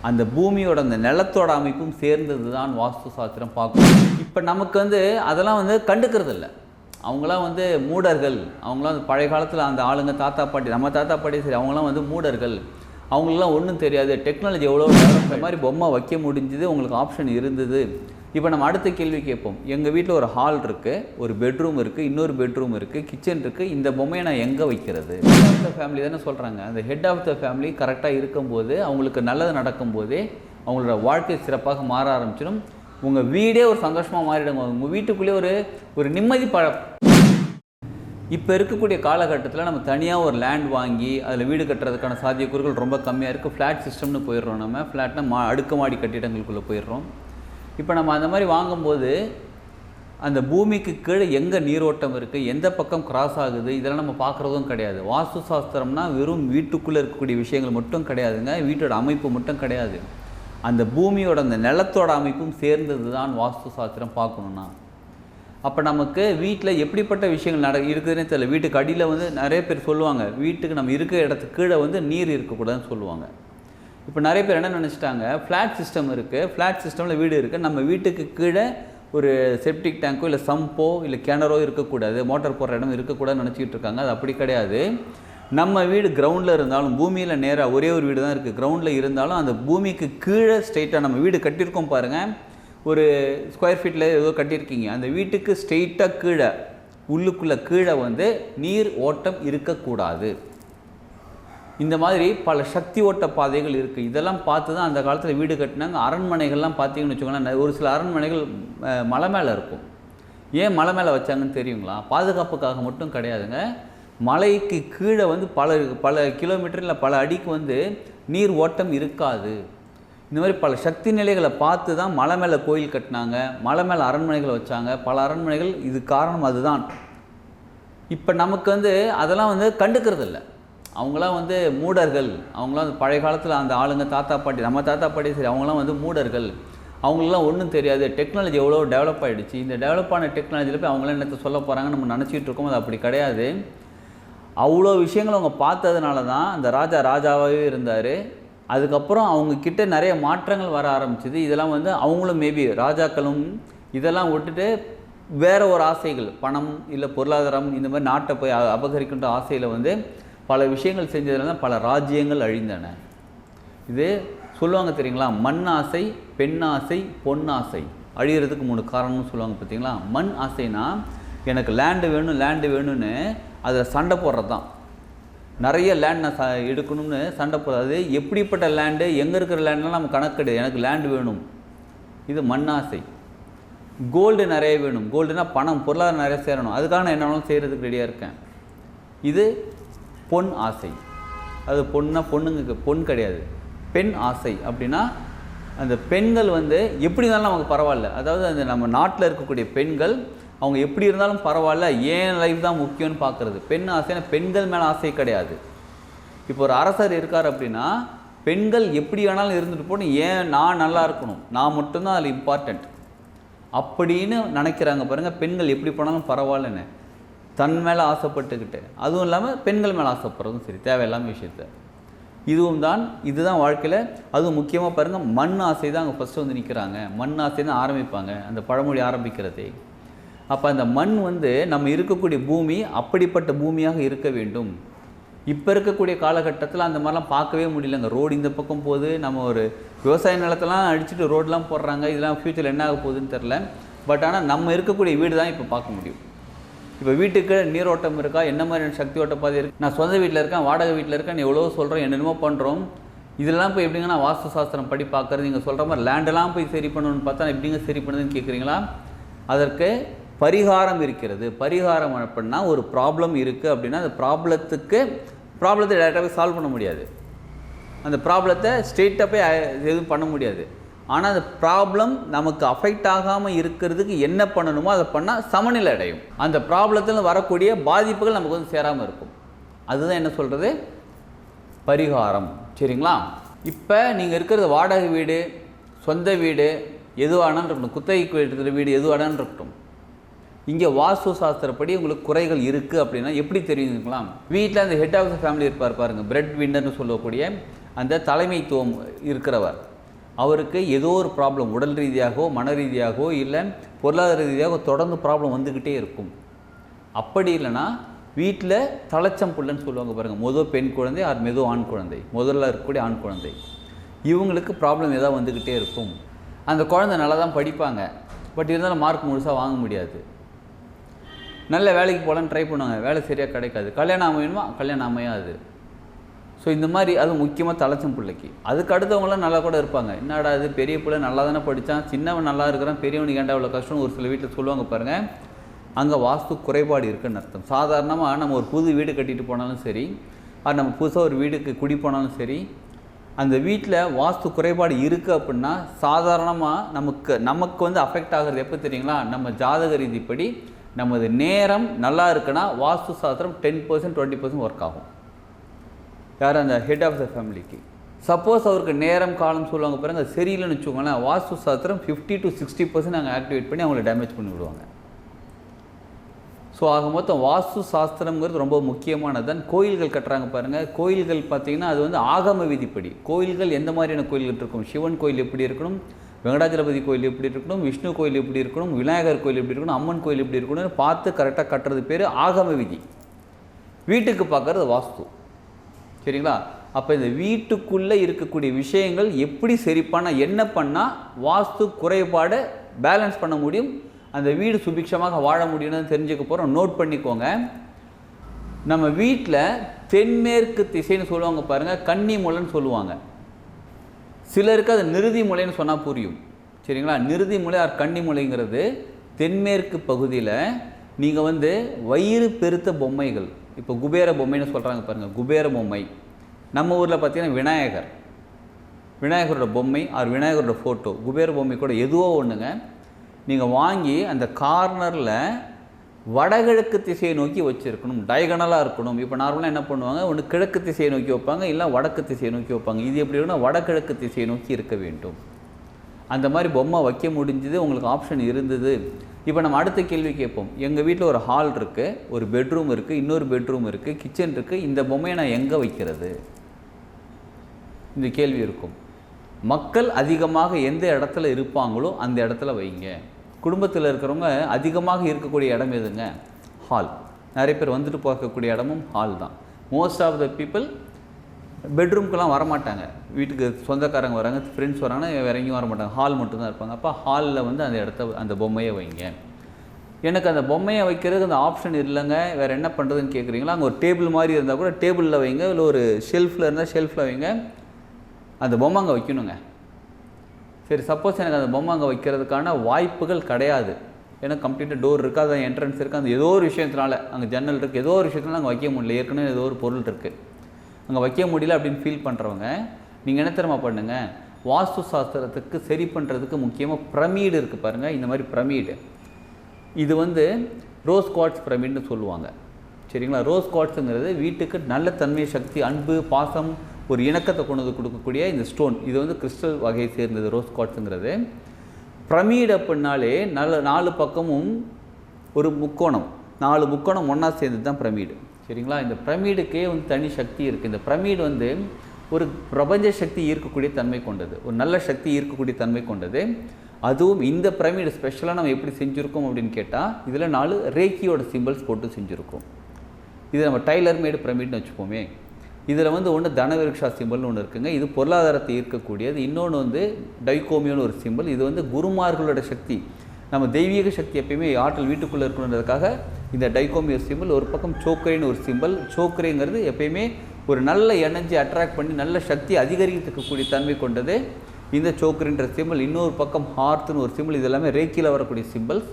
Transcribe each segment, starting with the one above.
அந்த பூமியோட அந்த நிலத்தோட அமைப்பும் சேர்ந்தது தான் வாஸ்து சாஸ்திரம் பார்க்கணும். இப்போ நமக்கு அதெல்லாம் கண்டுக்கிறது இல்லை. அவங்களாம் மூடர்கள். அவங்களாம் பழைய காலத்தில் அந்த ஆளுங்க தாத்தா பாட்டி, நம்ம தாத்தா பாட்டி சரி, அவங்களாம் மூடர்கள். அவங்களுக்குலாம் ஒன்றும் தெரியாது. டெக்னாலஜி எவ்வளோ இந்த மாதிரி பொம்மை வைக்க முடிஞ்சுது, உங்களுக்கு ஆப்ஷன் இருந்தது. இப்போ நம்ம அடுத்த கேள்வி கேட்போம். எங்கள் வீட்டில் ஒரு ஹால் இருக்குது, ஒரு பெட்ரூம் இருக்குது, இன்னொரு பெட்ரூம் இருக்குது, கிச்சன் இருக்குது. இந்த பொம்மையை நான் எங்கே வைக்கிறது? ஹெட் ஆஃப் த ஃபேமிலி தானே சொல்கிறாங்க. அந்த ஹெட் ஆஃப் த ஃபேமிலி கரெக்டாக இருக்கும்போது, அவங்களுக்கு நல்லது நடக்கும்போதே அவங்களோட வாழ்க்கை சிறப்பாக மாற ஆரம்பிச்சிடும். உங்கள் வீடே ஒரு சந்தோஷமாக மாறிடுங்க. உங்கள் வீட்டுக்குள்ளேயே ஒரு நிம்மதி இப்போ இருக்கக்கூடிய காலகட்டத்தில் நம்ம தனியாக ஒரு லேண்ட் வாங்கி அதில் வீடு கட்டுறதுக்கான சாத்தியக்கூறுகள் ரொம்ப கம்மியாக இருக்குது. ஃப்ளாட் சிஸ்டம்னு போயிடுறோம். நம்ம ஃப்ளாட்னா அடுக்குமாடி கட்டிடங்களுக்குள்ளே போயிடுறோம். இப்போ நம்ம அந்த மாதிரி வாங்கும்போது அந்த பூமிக்கு கீழே எங்கே நீரோட்டம் இருக்குது, எந்த பக்கம் கிராஸ் ஆகுது, இதெல்லாம் நம்ம பார்க்குறதும் கிடையாது. வாஸ்து சாஸ்திரம்னா வெறும் வீட்டுக்குள்ளே இருக்கக்கூடிய விஷயங்கள் மட்டும் கிடையாதுங்க, வீட்டோட அமைப்பு மட்டும் கிடையாது. அந்த பூமியோட அந்த நிலத்தோட அமைப்பும் சேர்ந்தது தான் வாஸ்து சாஸ்திரம் பார்க்கணுன்னா. அப்போ நமக்கு வீட்டில் எப்படிப்பட்ட விஷயங்கள் இருக்குதுன்னே தெரியல. வீட்டுக்கு அடியில் நிறைய பேர் சொல்லுவாங்க, வீட்டுக்கு நம்ம இருக்கிற இடத்துக்கு கீழே நீர் இருக்கக்கூடாதுன்னு சொல்லுவாங்க. இப்போ நிறைய பேர் என்ன நினச்சிட்டாங்க, ஃப்ளாட் சிஸ்டம் இருக்குது, ஃப்ளாட் சிஸ்டமில் வீடு இருக்குது, நம்ம வீட்டுக்கு கீழே ஒரு செப்டிக் டேங்கோ இல்லை சம்போ இல்லை கிணறோ இருக்கக்கூடாது, மோட்டார் போடுற இடம் இருக்கக்கூடாதுன்னு நினச்சிக்கிட்டு இருக்காங்க. அது அப்படி கிடையாது. நம்ம வீடு கிரவுண்டில் இருந்தாலும், பூமியில் நேராக ஒரே ஒரு வீடு தான் இருக்குது, கிரவுண்டில் இருந்தாலும் அந்த பூமிக்கு கீழே ஸ்ட்ரெயிட்டாக நம்ம வீடு கட்டியிருக்கோம் பாருங்கள். ஒரு ஸ்கொயர் ஃபீட்டில் ஏதோ கட்டியிருக்கீங்க, அந்த வீட்டுக்கு ஸ்ட்ரெயிட்டாக கீழே உள்ளுக்குள்ளே கீழே நீர் ஓட்டம் இருக்கக்கூடாது. இந்த மாதிரி பல சக்தி ஓட்ட பாதைகள் இருக்குது. இதெல்லாம் பார்த்து தான் அந்த காலத்தில் வீடு கட்டினாங்க. அரண்மனைகள்லாம் பார்த்தீங்கன்னு வச்சுக்கோங்களேன், ஒரு சில அரண்மனைகள் மலை மேலே இருக்கும். ஏன் மலை மேலே வச்சாங்கன்னு தெரியுங்களா? பாதுகாப்புக்காக மட்டும் கிடையாதுங்க. மலைக்கு கீழே பல கிலோமீட்டர் இல்லை பல அடிக்கு நீர் ஓட்டம் இருக்காது. இந்த மாதிரி பல சக்தி நிலைகளை பார்த்து தான் மலை மேலே கோயில் கட்டினாங்க, மலை மேலே அரண்மனைகளை வச்சாங்க. பல அரண்மனைகள் இது காரணம் அதுதான். இப்போ நமக்கு அதெல்லாம் கண்டுக்கிறது இல்லை. அவங்களாம் மூடர்கள். அவங்களாம் பழைய காலத்தில் அந்த ஆளுங்க தாத்தா பாட்டி, நம்ம தாத்தா பாட்டி சரி, அவங்களாம் மூடர்கள். அவங்களுக்குலாம் ஒன்றும் தெரியாது. டெக்னாலஜி எவ்வளோ டெவலப் ஆகிடுச்சு. இந்த டெவலப்பான டெக்னாலஜியில் போய் அவங்களாம் என்னத்தை சொல்ல போகிறாங்கன்னு நம்ம நினச்சிக்கிட்டு இருக்கோம். அது அப்படி கிடையாது. அவ்வளோ விஷயங்கள் அவங்க பார்த்ததுனால தான் அந்த ராஜாவாகவே இருந்தார். அதுக்கப்புறம் அவங்கக்கிட்ட நிறைய மாற்றங்கள் வர ஆரம்பிச்சிது. இதெல்லாம் அவங்களும் மேபி ராஜாக்களும் இதெல்லாம் விட்டுட்டு வேறு ஒரு ஆசைகள், பணம் இல்லை பொருளாதாரம், இந்த மாதிரி நாட்டை போய் அபகரிக்கின்ற ஆசையில் பல விஷயங்கள் செஞ்சதுனால பல ராஜ்யங்கள் அழிந்தன. இது சொல்லுவாங்க தெரியுங்களா, மண் ஆசை, பெண் ஆசை, பொன் ஆசை அழிகிறதுக்கு 3 காரணம்னு சொல்லுவாங்க பார்த்தீங்களா. மண் ஆசைனா எனக்கு லேண்டு வேணும்னு அதில் சண்டை போடுறது தான். நிறைய லேண்ட் நான் எடுக்கணும்னு சண்டை போடுறது. எப்படிப்பட்ட லேண்டு, எங்கே இருக்கிற லேண்ட்லாம் நம்ம கணக்கு கிடையாது, எனக்கு லேண்டு வேணும், இது மண் ஆசை. கோல்டு நிறைய வேணும், கோல்டுனா பணம், பொருளாதாரம் நிறைய சேரணும், அதுக்காக நான் என்ன வேணாலும் செய்கிறதுக்கு ரெடியாக இருக்கேன், இது பொன் ஆசை. அது பொண்ணுங்க பொன் கிடையாது, பெண் ஆசை. அப்படின்னா அந்த பெண்கள் எப்படி இருந்தாலும் நமக்கு பரவாயில்ல. அதாவது அந்த நம்ம நாட்டில் இருக்கக்கூடிய பெண்கள் அவங்க எப்படி இருந்தாலும் பரவாயில்ல, ஏன் லைஃப் தான் முக்கியம்னு பார்க்குறது. பெண் ஆசைன்னா பெண்கள் மேலே ஆசை கிடையாது. இப்போ ஒரு அரசர் இருக்கார் அப்படின்னா பெண்கள் எப்படி வேணாலும் இருந்துட்டு போகணும், ஏன் நான் நல்லா இருக்கணும், நான் மட்டும்தான் அதில் இம்பார்ட்டண்ட் அப்படின்னு நினைக்கிறாங்க பாருங்கள். பெண்கள் எப்படி போனாலும் பரவாயில்லன்னு தன் மேலே ஆசைப்பட்டுக்கிட்டு, அதுவும் இல்லாமல் பெண்கள் மேலே ஆசைப்படுறதும் சரி, தேவையில்லாமல் விஷயத்த. இதுதான் வாழ்க்கையில். அதுவும் முக்கியமாக பாருங்கள், மண் ஆசை தான் அங்கே ஃபஸ்ட்டு நிற்கிறாங்க. மண் ஆசை தான் ஆரம்பிப்பாங்க, அந்த பழமொழி ஆரம்பிக்கிறதே. அப்போ அந்த மண் நம்ம இருக்கக்கூடிய பூமி அப்படிப்பட்ட பூமியாக இருக்க வேண்டும். இப்போ இருக்கக்கூடிய காலகட்டத்தில் அந்த மாதிரிலாம் பார்க்கவே முடியலங்க. ரோடு இந்த பக்கம் போகுது, நம்ம ஒரு விவசாய நிலத்தெல்லாம் அடிச்சுட்டு ரோடெலாம் போடுறாங்க. இதெல்லாம் ஃப்யூச்சரில் என்ன ஆக போகுதுன்னு தெரில. பட் ஆனால் நம்ம இருக்கக்கூடிய வீடு தான் இப்போ பார்க்க முடியும். இப்போ வீட்டுக்கு நீரோட்டம் இருக்கா, என்ன மாதிரியான சக்தி ஓட்ட பாதை இருக்குது, நான் சொந்த வீட்டில் இருக்கேன், வாடகை வீட்டில் இருக்கேன், எவ்வளோ சொல்கிறோம், என்னென்னமோ பண்ணுறோம். இதெல்லாம் போய் எப்படிங்கன்னா வாஸ்து சாஸ்திரம் படி பார்க்குறது. நீங்கள் சொல்கிற மாதிரி லேண்டெல்லாம் போய் சரி பண்ணணும்னு பார்த்தா எப்படிங்க சரி பண்ணுதுன்னு கேட்குறீங்களா? அதற்கு பரிகாரம் இருக்கிறது. பரிகாரம் அப்படின்னா ஒரு ப்ராப்ளம் இருக்குது அப்படின்னா அந்த ப்ராப்ளத்தை டேரெக்டாக போய் சால்வ் பண்ண முடியாது. அந்த ப்ராப்ளத்தை ஸ்ட்ரெயிட்டாக போய் எதுவும் பண்ண முடியாது. ஆனால் அந்த ப்ராப்ளம் நமக்கு அஃபெக்ட் ஆகாமல் இருக்கிறதுக்கு என்ன பண்ணணுமோ அதை பண்ணால் சமநிலை அடையும். அந்த ப்ராப்ளத்தில் வரக்கூடிய பாதிப்புகள் நமக்கு சேராமல் இருக்கும். அதுதான் என்ன சொல்கிறது, பரிகாரம். சரிங்களா? இப்போ நீங்கள் இருக்கிறது வாடகை வீடு, சொந்த வீடு, எதுவானாலும் இருக்கட்டும், குத்தகைக்கு எடுக்கிற வீடு எதுவானாலும் இருக்கட்டும், இங்கே வாஸ்து சாஸ்திரப்படி உங்களுக்கு குறைகள் இருக்குது அப்படின்னா எப்படி தெரியுதுங்களா? வீட்டில் அந்த ஹெட் ஆஃப் த ஃபேமிலி இருப்பார் பாருங்கள், பிரெட் வின்னர்னு சொல்லக்கூடிய அந்த தலைமைத்துவம் இருக்கிறவர், அவருக்கு ஏதோ ஒரு ப்ராப்ளம் உடல் ரீதியாகவோ மன ரீதியாகவோ இல்லை பொருளாதார ரீதியாகவோ தொடர்ந்து ப்ராப்ளம் வந்துக்கிட்டே இருக்கும். அப்படி இல்லைன்னா வீட்டில் தலைச்சம் புள்ளன்னு சொல்லுவாங்க பாருங்கள், மொதல் பெண் குழந்தை ஆர் மெது ஆண் குழந்தை, முதல்ல இருக்கக்கூடிய ஆண் குழந்தை, இவங்களுக்கு ப்ராப்ளம் ஏதாவது வந்துக்கிட்டே இருக்கும். அந்த குழந்தை நல்லா தான் படிப்பாங்க, பட் இருந்தாலும் மார்க் முழுசாக வாங்க முடியாது. நல்ல வேலைக்கு போகலான்னு ட்ரை பண்ணுவாங்க, வேலை சரியாக கிடைக்காது. கல்யாணம் அமையணுமா, கல்யாணம் அமையாது. ஸோ இந்த மாதிரி அது முக்கியமாக தலைச்சம் பிள்ளைக்கு. அதுக்கு அடுத்தவங்களாம் நல்லா கூட இருப்பாங்க. என்னடா அது பெரிய பிள்ளை நல்லா தானே படித்தான், சின்னவன் நல்லா இருக்கிறான், பெரியவனுக்கு ஏன்டா அவ்வளோ கஷ்டம்னு ஒரு சில வீட்டில் சொல்லுவாங்க பாருங்கள். அங்கே வாஸ்து குறைபாடு இருக்குதுன்னு அர்த்தம். சாதாரணமாக நம்ம ஒரு புது வீடு கட்டிட்டு போனாலும் சரி, அது நம்ம புதுசாக ஒரு வீடுக்கு குடி போனாலும் சரி, அந்த வீட்டில் வாஸ்து குறைபாடு இருக்குது அப்படின்னா சாதாரணமாக நமக்கு வந்து அஃபெக்ட் ஆகிறது எப்போ தெரியுங்களா, நம்ம ஜாதக ரீதிப்படி நமது நேரம் நல்லா இருக்குன்னா வாஸ்து சாஸ்திரம் 10% 20% ஒர்க் ஆகும். யார், அந்த ஹெட் ஆஃப் த ஃபேமிலிக்கு. சப்போஸ் அவருக்கு நேரம் காலம் சொல்லுவாங்க பாருங்கள், அது சரியில்லைன்னு வச்சுக்கோங்களேன், வாஸ்து சாஸ்திரம் 50 to 60% நாங்கள் ஆக்டிவேட் பண்ணி அவங்கள டேமேஜ் பண்ணி விடுவாங்க. ஸோ ஆக மொத்தம் வாஸ்து சாஸ்திரங்கிறது ரொம்ப முக்கியமானது தான். கோயில்கள் கட்டுறாங்க பாருங்கள், கோயில்கள் பார்த்திங்கன்னா அது வந்து ஆகம விதிப்படி கோயில்கள் எந்த மாதிரியான கோயில்கள் இருக்கும், சிவன் கோயில் எப்படி இருக்கணும், வெங்கடாஜலபதி கோயில் எப்படி இருக்கணும், விஷ்ணு கோயில் எப்படி இருக்கணும், விநாயகர் கோயில் எப்படி இருக்கணும், அம்மன் கோயில் எப்படி இருக்கணும்னு பார்த்து கரெக்டாக கட்டுறது பேர் ஆகம விதி. வீட்டுக்கு பார்க்குறது வாஸ்து. சரிங்களா? அப்போ இந்த வீட்டுக்குள்ளே இருக்கக்கூடிய விஷயங்கள் எப்படி சரிப்பான என்ன பண்ணால் வாஸ்து குறைபாடை பேலன்ஸ் பண்ண முடியும், அந்த வீடு சுபிக்ஷமாக வாழ முடியும்னு தெரிஞ்சுக்க போகிறோம். நோட் பண்ணிக்கோங்க. நம்ம வீட்டில் தென்மேற்கு திசைன்னு சொல்லுவாங்க பாருங்கள், கன்னி மூலைன்னு சொல்லுவாங்க. சிலருக்கு அது நிருதி மூலைன்னு சொன்னால் புரியும். சரிங்களா? நிருதி மூலை ஆர் கன்னி மூலைங்கிறது தென்மேற்கு பகுதியில் நீங்கள் வந்து வயிறு பெருத்த பொம்மைகள், இப்போ குபேர பொம்மைன்னு சொல்கிறாங்க பாருங்கள், குபேர பொம்மை. நம்ம ஊரில் பார்த்தீங்கன்னா விநாயகரோட பொம்மை ஆர் விநாயகரோட ஃபோட்டோ, குபேர பொம்மை கூட எதுவோ ஒன்றுங்க, நீங்கள் வாங்கி அந்த கார்னரில் வடகிழக்கு திசையை நோக்கி வச்சுருக்கணும், டயகனலாக இருக்கணும். இப்போ நார்மலாக என்ன பண்ணுவாங்க, ஒன்று கிழக்கு திசையை நோக்கி வைப்பாங்க, இல்லை வடக்கு திசையை நோக்கி வைப்பாங்க. இது எப்படி இருக்குன்னா வடகிழக்கு திசையை நோக்கி இருக்க வேண்டும். அந்த மாதிரி பொம்மை வைக்க முடிஞ்சது, உங்களுக்கு ஆப்ஷன் இருந்தது. இப்போ நம்ம அடுத்த கேள்வி கேட்போம். எங்கள் வீட்டில் ஒரு ஹால் இருக்குது, ஒரு பெட்ரூம் இருக்குது, இன்னொரு பெட்ரூம் இருக்குது, கிச்சன் இருக்குது, இந்த பொம்மையை நான் எங்கே வைக்கிறது, இந்த கேள்வி இருக்கும். மக்கள் அதிகமாக எந்த இடத்துல இருப்பாங்களோ அந்த இடத்துல வைங்க. குடும்பத்தில் இருக்கிறவங்க அதிகமாக இருக்கக்கூடிய இடம் எதுங்க, ஹால். நிறைய பேர் வந்துட்டு போகக்கூடிய இடமும் ஹால் தான். மோஸ்ட் ஆஃப் த பீப்புள் பெட்ரூம்க்கெலாம் வரமாட்டாங்க. வீட்டுக்கு சொந்தக்காரங்க வராங்க, ஃப்ரெண்ட்ஸ் வராங்கன்னா வேற எங்கேயும் வர மாட்டாங்க, ஹால் மட்டும்தான் இருப்பாங்க. அப்போ ஹாலில் வந்து அந்த இடத்த அந்த பொம்மையை வைங்க. எனக்கு அந்த பொம்மையை வைக்கிறதுக்கு அந்த ஆப்ஷன் இல்லைங்க, வேறு என்ன பண்ணுறதுன்னு கேட்குறீங்களா, அங்கே ஒரு டேபிள் மாதிரி இருந்தால் கூட டேபிளில் வைங்க, இல்லை ஒரு ஷெல்ஃபில் இருந்தால் ஷெல்ஃபில் வைங்க. அந்த பொம்மை அங்கே வைக்கணுங்க. சரி, சப்போஸ் எனக்கு அந்த பொம்மை அங்கே வைக்கிறதுக்கான வாய்ப்புகள் கிடையாது, ஏன்னா கம்ப்ளீட்டாக டோர் இருக்குது, அது என்ட்ரன்ஸ் இருக்குது, அந்த ஏதோ ஒரு விஷயத்தினால அங்கே ஜன்னல் இருக்குது, ஏதோ ஒரு விஷயத்தினால அங்கே வைக்க முடியல, ஏற்கனவே ஏதோ ஒரு பொருள் இருக்குது, அங்கே வைக்க முடியல அப்படின்னு ஃபீல் பண்ணுறவங்க நீங்கள் என்ன தெரியுமா பண்ணுங்கள், வாஸ்து சாஸ்திரத்துக்கு சரி பண்ணுறதுக்கு முக்கியமாக பிரமிடு இருக்குது பாருங்கள். இந்த மாதிரி பிரமிடு, இது வந்து ரோஸ் குவார்ட்ஸ் பிரமிடுன்னு சொல்லுவாங்க. சரிங்களா? ரோஸ் குவார்ட்ஸுங்கிறது வீட்டுக்கு நல்ல தன்மை, சக்தி, அன்பு, பாசம், ஒரு இணக்கத்தை கொண்டு வந்து கொடுக்கக்கூடிய இந்த ஸ்டோன். இது வந்து கிறிஸ்டல் வகையை சேர்ந்தது ரோஸ் குவார்ட்ஸுங்கிறது. பிரமிடு அப்படின்னாலே 4 பக்கமும் ஒரு முக்கோணம், 4 முக்கோணம் ஒன்றா சேர்ந்தது தான் பிரமிடு. சரிங்களா? இந்த பிரமிடுக்கே வந்து தனி சக்தி இருக்குது. இந்த பிரமிடு வந்து ஒரு பிரபஞ்ச சக்தி ஈர்க்கக்கூடிய தன்மை கொண்டது, ஒரு நல்ல சக்தி ஈர்க்கக்கூடிய தன்மை கொண்டது. அதுவும் இந்த பிரமிடு ஸ்பெஷலாக நம்ம எப்படி செஞ்சுருக்கோம் அப்படின்னு கேட்டால், இதில் 4 ரேக்கியோட சிம்பிள்ஸ் போட்டு செஞ்சுருக்கோம். இது நம்ம டைலர் மேடு பிரமிட்னு வச்சுப்போமே. இதில் வந்து ஒன்று தனவிருக்ஷா சிம்பிள்னு ஒன்று இருக்குங்க, இது பொருளாதாரத்தை ஈர்க்கக்கூடியது. இன்னொன்று வந்து டைகோமியோன்னு ஒரு சிம்பிள், இது வந்து குருமார்களோட சக்தி, நம்ம தெய்வீக சக்தி எப்பயுமே ஆற்றல் வீட்டுக்குள்ளே இருக்கணுன்றதுக்காக இந்த டைகோமியோ சிம்பிள். ஒரு பக்கம் சோக்கரேன்னு ஒரு சிம்பிள், சோக்கரேங்கிறது எப்பயுமே ஒரு நல்ல எனர்ஜி அட்ராக்ட் பண்ணி நல்ல சக்தி அதிகரிக்கக்கூடிய தன்மை கொண்டது இந்த சோக்கரின்ற சிம்பிள். இன்னொரு பக்கம் ஹார்த்துன்னு ஒரு சிம்பிள், இது எல்லாமே ரேக்கியில் வரக்கூடிய சிம்பிள்ஸ்.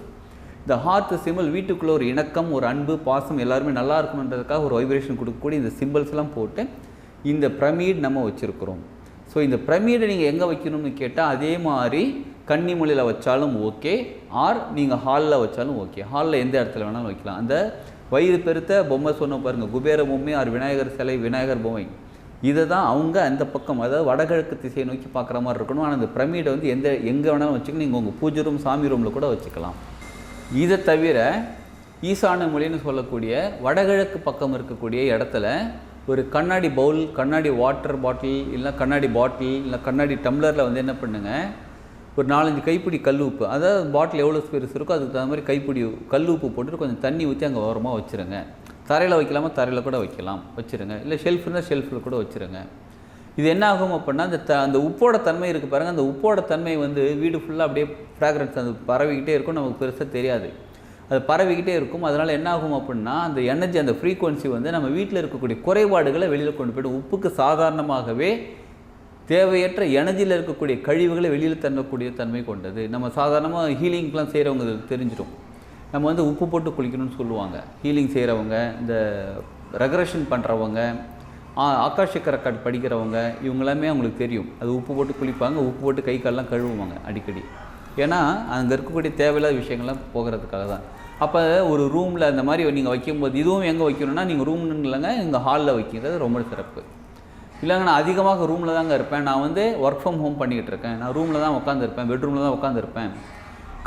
இந்த ஹார்ட் சிம்பிள் வீட்டுக்குள்ளே ஒரு இணக்கம், ஒரு அன்பு, பாசம் எல்லாருமே நல்லா இருக்கணுன்றதுக்காக ஒரு வைப்ரேஷன் கொடுக்கக்கூடிய இந்த சிம்பிள்ஸ்லாம் போட்டு இந்த பிரமிட் நம்ம வச்சுருக்கிறோம். ஸோ இந்த பிரமிடை நீங்கள் எங்கே வைக்கணும்னு கேட்டால், அதே மாதிரி கன்னிமொழியில் வச்சாலும் ஓகே, ஆர் நீங்கள் ஹாலில் வச்சாலும் ஓகே. ஹாலில் எந்த இடத்துல வேணாலும் வைக்கலாம். அந்த வயிறு பெருத்த பொம்மை சொன்ன பாருங்கள், குபேர பொம்மை ஆர் விநாயகர் சிலை, விநாயகர் பொம்மை, இதை தான் அவங்க அந்த பக்கம், அதாவது வடகிழக்கு திசையை நோக்கி பார்க்குற மாதிரி இருக்கணும். ஆனால் அந்த பிரமிடை வந்து எங்கே வேணாலும் வச்சுக்கணும். நீங்கள் உங்கள் பூஜை ரூம், சாமி ரூமில் கூட வச்சுக்கலாம். இதை தவிர ஈசான மொழின்னு சொல்லக்கூடிய வடகிழக்கு பக்கம் இருக்கக்கூடிய இடத்துல ஒரு கண்ணாடி பவுல், கண்ணாடி வாட்டர் பாட்டில், இல்லை கண்ணாடி பாட்டில், இல்லை கண்ணாடி டம்ளரில் வந்து என்ன பண்ணுங்கள், ஒரு 4-5 கைப்பிடி கல் உப்பு, அதாவது பாட்டில் எவ்வளோ பெருசு இருக்கோ அதுக்கு தகுந்த மாதிரி கைப்பிடி கல் உப்பு போட்டுட்டு கொஞ்சம் தண்ணி ஊற்றி அங்கே ஓரமாக வச்சுருங்க. தரையில் வைக்கலாமா, தரையில் கூட வைக்கலாம், வச்சுருங்க. இல்லை ஷெல்ஃப் இருந்தால் ஷெல்ஃபில் கூட வச்சுருங்க. இது என்ன ஆகும் அப்படின்னா, அந்த உப்போட தன்மை இருக்குது பாருங்கள், அந்த உப்போட தன்மை வந்து வீடு ஃபுல்லாக அப்படியே ஃப்ராக்ரன்ஸ் அது பரவிக்கிட்டே இருக்கும், நமக்கு பெருசாக தெரியாது. அது பரவிக்கிட்டே இருக்கும். அதனால் என்ன ஆகும் அப்படின்னா, அந்த எனர்ஜி, அந்த ஃப்ரீக்குவன்சி வந்து நம்ம வீட்டில் இருக்கக்கூடிய குறைபாடுகளை வெளியில் கொண்டு போய்டும். உப்புக்கு சாதாரணமாகவே தேவையற்ற எனர்ஜியில் இருக்கக்கூடிய கழிவுகளை வெளியில் தள்ளக்கூடிய தன்மை கொண்டது. நம்ம சாதாரணமாக ஹீலிங்லாம் செய்கிறவங்க தெரிஞ்சிடும். நம்ம வந்து உப்பு போட்டு குளிக்கணும்னு சொல்லுவாங்க. ஹீலிங் செய்கிறவங்க, இந்த ரெக்ரெஷன் பண்ணுறவங்க, ஆகாஷிக் ரெக்கார்ட் படிக்கிறவங்க, இவங்களாமே அவங்களுக்கு தெரியும். அது உப்பு போட்டு குளிப்பாங்க, உப்பு போட்டு கை காலெலாம் கழுவுவாங்க அடிக்கடி. ஏன்னா அங்கே இருக்கக்கூடிய தேவையில்லாத விஷயங்கள்லாம் போகிறதுக்காக தான். அப்போ ஒரு ரூமில் அந்த மாதிரி நீங்கள் வைக்கும்போது, இதுவும் எங்கே வைக்கணும்னா, நீங்கள் ரூம்னு இல்லைங்க, எங்கள் ஹாலில் வைக்கிறது ரொம்ப சிறப்பு. இல்லைங்க நான் அதிகமாக ரூமில் தாங்க இருப்பேன், நான் வந்து ஒர்க் ஃப்ரம் ஹோம் பண்ணிக்கிட்டு இருக்கேன், நான் ரூமில் தான் உட்காந்துருப்பேன், பெட்ரூமில் தான் உட்காந்துருப்பேன்,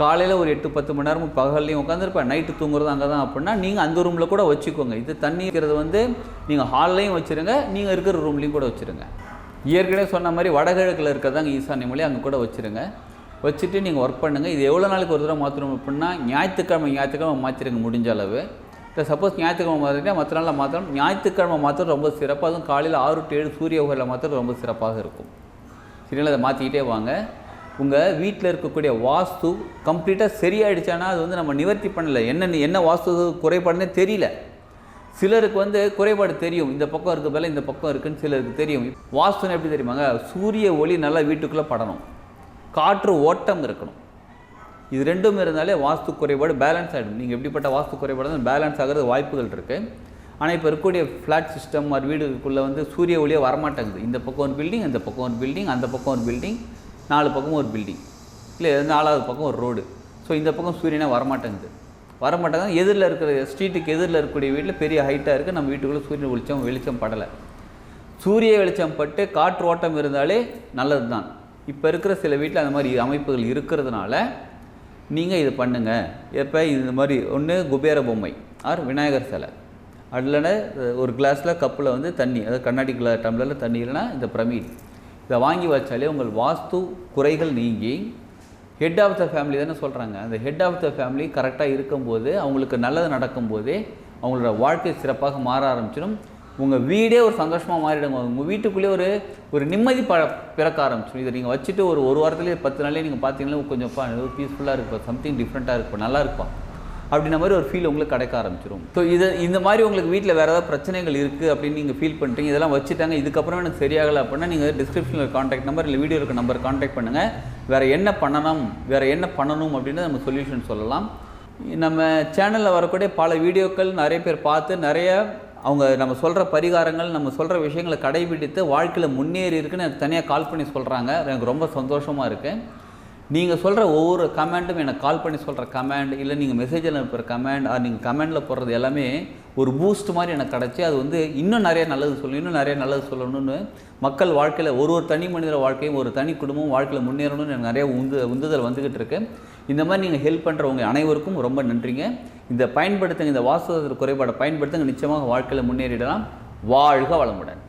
காலையில் ஒரு 8-10 மணி நேரமும் பகல்லையும் உட்காந்துருப்பேன், நைட்டு தூங்குறது அங்கே தான் அப்படின்னா, நீங்கள் அந்த ரூமில் கூட வச்சுக்கோங்க. இது தண்ணி இருக்கிறது வந்து நீங்கள் ஹால்லையும் வச்சுருங்க, நீங்கள் இருக்கிற ரூம்லேயும் கூட வச்சுருங்க. ஏற்கனவே சொன்ன மாதிரி வடகிழக்கில் இருக்கிறதாங்க ஈசான்ய மொழி, அங்கே கூட வச்சுருங்க. வச்சுட்டு நீங்கள் ஒர்க் பண்ணுங்கள். இது எவ்வளோ நாளைக்கு ஒரு தடவை மாற்றணும் அப்படின்னா, ஞாயிற்றுக்கிழமை மாற்றிடுங்க முடிஞ்ச அளவு. இல்லை சப்போஸ் ஞாயிற்றுக்கிழமை மாற்றிட்டா மற்ற நாளில் மாற்றணும். ஞாயிற்றுக்கிழமை மாற்றம் ரொம்ப சிறப்பாக, அதுவும் காலையில் 6 to 7 சூரிய உகையில் மாற்றம் ரொம்ப சிறப்பாக இருக்கும். சரிங்களா, அதை மாற்றிக்கிட்டே வாங்க. உங்கள் வீட்டில் இருக்கக்கூடிய வாஸ்து கம்ப்ளீட்டாக சரியாயிடுச்சானா அது வந்து நம்ம நிவர்த்தி பண்ணலை. என்ன வாஸ்து குறைபாடுன்னே தெரியல. சிலருக்கு வந்து குறைபாடு தெரியும், இந்த பக்கம் இருக்க போல இந்த பக்கம் இருக்குன்னு சிலருக்கு தெரியும். வாஸ்துன்னு எப்படி தெரியுமாங்க, சூரிய ஒளி நல்லா வீட்டுக்குள்ளே படணும், காற்று ஓட்டம் இருக்கணும். இது ரெண்டும் இருந்தாலே வாஸ்து குறைபாடு பேலன்ஸ் ஆகிடும். நீங்கள் எப்படிப்பட்ட வாஸ்து குறைபாடு பேலன்ஸ் ஆகிறது வாய்ப்புகள் இருக்குது. ஆனால் இப்போ இருக்கக்கூடிய ஃப்ளாட் சிஸ்டம் மாதிரி வீடுக்குள்ளே வந்து சூரிய ஒளியே வரமாட்டேங்குது. இந்த பக்கம் ஒரு பில்டிங், அந்த பக்கம் ஒரு பில்டிங், அந்த பக்கம் ஒரு பில்டிங், 4 பக்கமும் ஒரு பில்டிங், இல்லை 4வது பக்கம் ஒரு ரோடு. ஸோ இந்த பக்கம் சூரியனே வரமாட்டேங்குது. எதிரில் இருக்கிற ஸ்ட்ரீட்டுக்கு எதிரில் இருக்கக்கூடிய வீட்டில் பெரிய ஹைட்டாக இருக்குது, நம்ம வீட்டுக்குள்ளே சூரியன் வெளிச்சம் படலை. சூரிய வெளிச்சம் பட்டு காற்று ஓட்டம் இருந்தாலே நல்லது தான். இப்போ இருக்கிற சில வீட்டில் அந்த மாதிரி அமைப்புகள் இருக்கிறதுனால நீங்கள் இது பண்ணுங்கள். எப்போ இந்த மாதிரி ஒன்று குபேர பொம்மை ஆர் விநாயகர் சிலை, அதில் ஒரு கிளாஸில் கப்பில் வந்து தண்ணி, அதாவது கண்ணாடி டம்ளரில் தண்ணி இல்லைன்னா இந்த பிரமிட், இதை வாங்கி வச்சாலே உங்கள் வாஸ்து குறைகள் நீங்கி ஹெட் ஆஃப் த ஃபேமிலி தானே சொல்கிறாங்க, அந்த ஹெட் ஆஃப் த ஃபேமிலி கரெக்டாக இருக்கும்போது, அவங்களுக்கு நல்லது நடக்கும்போதே அவங்களோட வாழ்க்கை சிறப்பாக மாற ஆரம்பிச்சிடும். உங்கள் வீடே ஒரு சந்தோஷமாக மாறிடுங்க. உங்கள் வீட்டுக்குள்ளேயே ஒரு நிம்மதி பிறக்க ஆரம்பிச்சிடும். இதை நீங்கள் வச்சுட்டு ஒரு வாரத்துலேயே 10 நாள்லேயே நீங்கள் பார்த்தீங்கன்னா கொஞ்சம் பீஸ்ஃபுல்லாக இருக்கும், சம்திங் டிஃப்ரெண்ட்டாக இருக்கும், நல்லா இருக்கும் அப்படின்ற மாதிரி ஒரு ஃபீல் உங்களுக்கு கிடைக்க ஆரம்பிச்சிடும். ஸோ இந்த மாதிரி உங்களுக்கு வீட்டில் வேறு ஏதாவது பிரச்சனைகள் இருக்குது அப்படின்னு நீங்கள் ஃபீல் பண்ணுறீங்க, இதெல்லாம் வச்சுட்டாங்க, இதுக்கப்புறம் எனக்கு சரியாகலை அப்படின்னா நீங்கள் டிஸ்கிரிப்ஷனில் காண்டாக்ட் நம்பர் இல்லை வீடியோ இருக்க நம்பர் காண்டாக்ட் பண்ணுங்கள். வேறு என்ன பண்ணணும் அப்படின்னு நம்ம சொல்யூஷன் சொல்லலாம். நம்ம சேனலில் வரக்கூடிய பல வீடியோக்கள் நிறைய பேர் பார்த்து அவங்க நம்ம சொல்கிற பரிகாரங்கள், நம்ம சொல்கிற விஷயங்களை கடைபிடித்து வாழ்க்கையில் முன்னேறி இருக்குன்னு எனக்கு தனியாக கால் பண்ணி சொல்கிறாங்க. எனக்கு ரொம்ப சந்தோஷமாக இருக்குது. நீங்கள் சொல்கிற ஒவ்வொரு கமெண்ட்டும், எனக்கு கால் பண்ணி சொல்கிற கமெண்ட், இல்லை நீங்கள் மெசேஜில் அனுப்புகிற கமெண்ட், நீங்கள் கமெண்டில் போடுறது எல்லாமே ஒரு பூஸ்ட் மாதிரி எனக்கு கிடச்சி, அது வந்து இன்னும் நிறைய நல்லது சொல்லணும்னு மக்கள் வாழ்க்கையில் ஒரு தனி மனிதர் வாழ்க்கையும் ஒரு தனி குடும்பம் வாழ்க்கையில் முன்னேறணும்னு எனக்கு நிறைய உந்துதல் வந்துக்கிட்டு இருக்கு. இந்த மாதிரி நீங்கள் ஹெல்ப் பண்ணுறவங்க அனைவருக்கும் ரொம்ப நன்றிங்க. இந்த வாஸ்து குறைபாடை பயன்படுத்துங்க, நிச்சயமாக வாழ்க்கையில் முன்னேறிடலாம். வாழ்க வளமுடன்.